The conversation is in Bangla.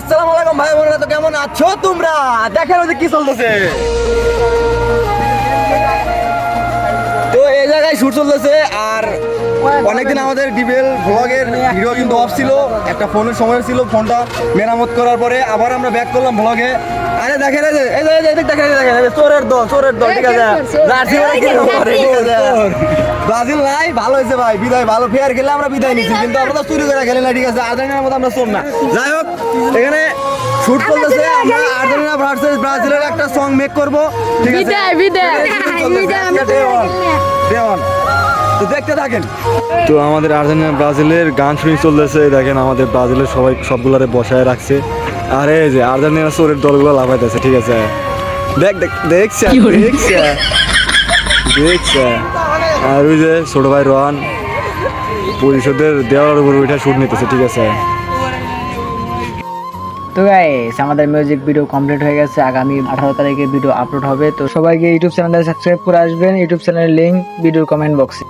আসসালামু আলাইকুম ভাই বোনেরা, তো কেমন আছো তোমরা? দেখেন ওই যে কি চলতেছে। তো এই জায়গায় শুট চলতেছে আর অনেকদিন আমাদের ডিবেল ব্লগের ভিডিও কিন্তু অফ ছিল, একটা ফোনের সময় ছিল, ফোনটা মেরামত করার পরে আবার আমরা ব্যাক করলাম ব্লগে। আরে দেখেন দেখেন চোরের দল ঠিক আছে। জার্সি পরে কি করে, ঠিক আছে। ব্রাজিল নাই, ভালো হয়েছে ভাই, বিদায় ভালো ফেয়ার খেলে আমরা বিদায় নিচ্ছি, কিন্তু আমরা তো চুরি করে খেলি না, ঠিক আছে। আর্জেন্টিনার মতো আমরা চোর না। যাই হোক, এখানে শুট চলতেছে, আমরা আর্জেন্টিনা ভার্সেস ব্রাজিলের একটা সং মেক করব, ঠিক আছে। দেওয়ান তো দেখতে থাকেন। তো আমাদের আর্জেন্টিনা ব্রাজিলের গান শুনি চলতেছে, দেখেন আমাদের ব্রাজিলের সবাই সবগুলারে বসায় রাখছে, আর এই যে আর্জেন্টিনা চোরের দলগুলো লাফাইতেছে, ঠিক আছে। দেখছে আর ওই যে ছোট ভাই রোহান পরিষদের দেওয়ার উপর উঠে শুট নিতেছে, ঠিক আছে। তো গাইস আমাদের মিউজিক ভিডিও কমপ্লিট হয়ে গেছে, আগামী 18 তারিখে ভিডিও আপলোড হবে। তো সবাইকে ইউটিউব চ্যানেলে সাবস্ক্রাইব করে আসবেন, ইউটিউব চ্যানেলের লিংক ভিডিওর কমেন্ট বক্সে।